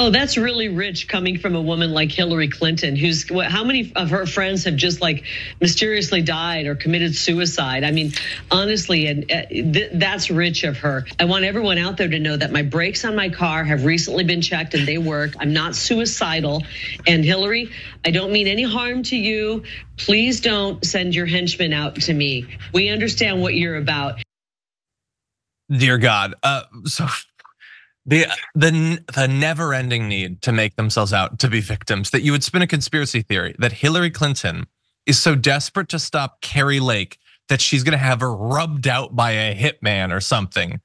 Oh, that's really rich coming from a woman like Hillary Clinton, how many of her friends have just like mysteriously died or committed suicide? I mean, honestly, and that's rich of her. I want everyone out there to know that my brakes on my car have recently been checked and they work. I'm not suicidal. And Hillary, I don't mean any harm to you. Please don't send your henchmen out to me. We understand what you're about. Dear God, so the never-ending need to make themselves out to be victims, that you would spin a conspiracy theory that Hillary Clinton is so desperate to stop Kari Lake that she's gonna have her rubbed out by a hitman or something.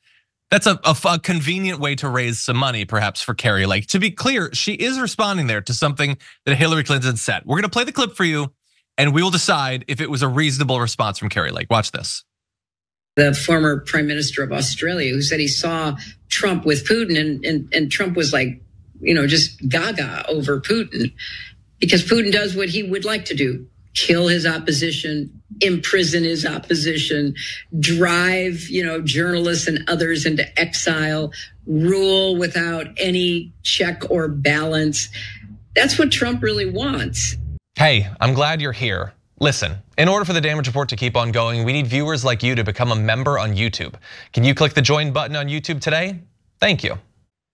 That's a convenient way to raise some money, perhaps, for Kari Lake. To be clear, she is responding there to something that Hillary Clinton said. We're gonna play the clip for you, and we will decide if it was a reasonable response from Kari Lake. Watch this. The former prime minister of Australia, who said he saw Trump with Putin, and Trump was like, just gaga over Putin, because Putin does what he would like to do: kill his opposition, imprison his opposition, drive, journalists and others into exile, rule without any check or balance. That's what Trump really wants. Hey, I'm glad you're here. Listen, in order for the damage report to keep on going, we need viewers like you to become a member on YouTube. Can you click the join button on YouTube today? Thank you.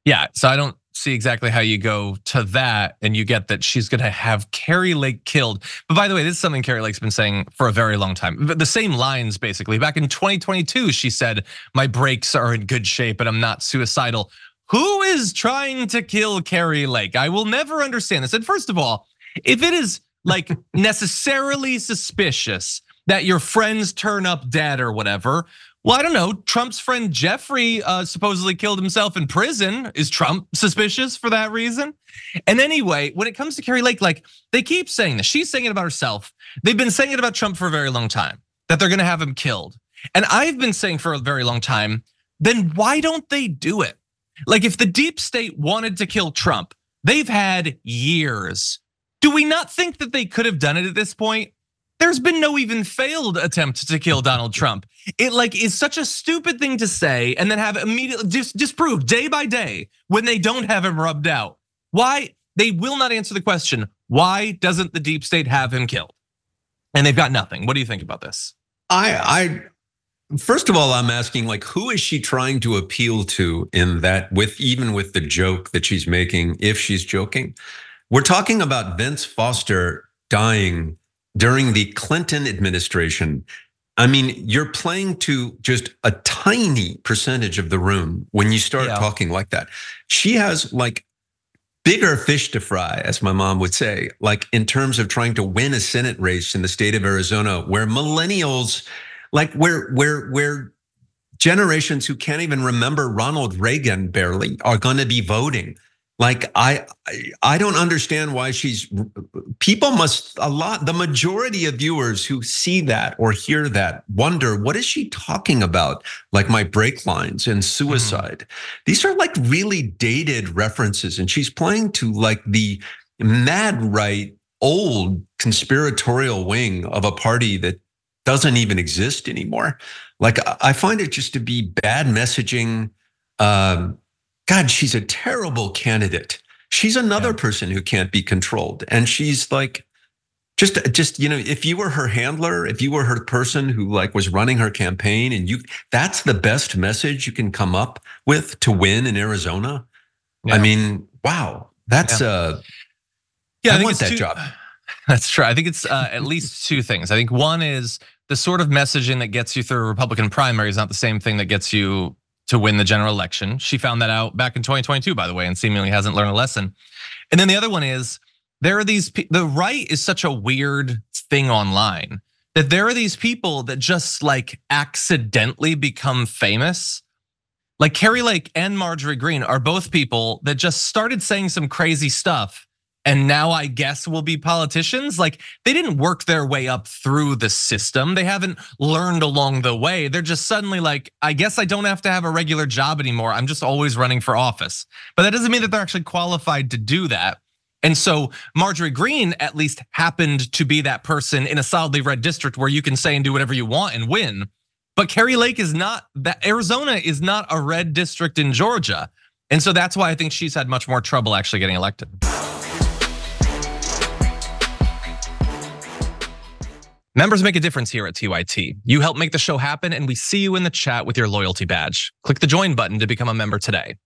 Yeah, so I don't see exactly how you go to that and you get that she's gonna have Kari Lake killed. But by the way, this is something Kari Lake's been saying for a very long time. The same lines, basically. Back in 2022, she said, my brakes are in good shape and I'm not suicidal. Who is trying to kill Kari Lake? I will never understand this. And first of all, if it is like necessarily suspicious that your friends turn up dead or whatever, well, I don't know, Trump's friend Jeffrey supposedly killed himself in prison. Is Trump suspicious for that reason? And anyway, when it comes to Kari Lake, like they keep saying this, she's saying it about herself. They've been saying it about Trump for a very long time, that they're gonna have him killed. And I've been saying for a very long time, then why don't they do it? Like if the deep state wanted to kill Trump, they've had years. Do we not think that they could have done it at this point? There's been no even failed attempt to kill Donald Trump. It like is such a stupid thing to say and then have immediately disprove day by day when they don't have him rubbed out. Why? They will not answer the question, why doesn't the deep state have him killed? And they've got nothing. What do you think about this? First of all, I'm asking, like, who is she trying to appeal to in that, even with the joke that she's making, if she's joking? We're talking about Vince Foster dying during the Clinton administration. I mean, you're playing to just a tiny percentage of the room when you start talking like that. She has like bigger fish to fry, as my mom would say, like in terms of trying to win a Senate race in the state of Arizona, where millennials, like where generations who can't even remember Ronald Reagan barely are going to be voting. Like I don't understand why the majority of viewers who see that or hear that wonder, what is she talking about? Like my brake lines and suicide. These are like really dated references, and she's playing to like the mad right, old conspiratorial wing of a party that doesn't even exist anymore. Like I find it just to be bad messaging. God, she's a terrible candidate. She's another person who can't be controlled. And she's like, just if you were her handler, if you were her person who like was running her campaign, and that's the best message you can come up with to win in Arizona. I mean, wow, that's I want that job. That's true. I think it's at least two things. I think one is the sort of messaging that gets you through a Republican primary is not the same thing that gets you to win the general election. She found that out back in 2022, by the way, and seemingly hasn't learned a lesson. And then the other one is the right is such a weird thing online that there are these people that just like accidentally become famous. Like Kari Lake and Marjorie Greene are both people that just started saying some crazy stuff and now I guess will be politicians. Like they didn't work their way up through the system. They haven't learned along the way. They're just suddenly like, I guess I don't have to have a regular job anymore. I'm just always running for office. But that doesn't mean that they're actually qualified to do that. And so Marjorie Greene at least happened to be that person in a solidly red district where you can say and do whatever you want and win. But Kari Lake is not that. Arizona is not a red district in Georgia. And so that's why I think she's had much more trouble actually getting elected. Members make a difference here at TYT. You help make the show happen, and we see you in the chat with your loyalty badge. Click the join button to become a member today.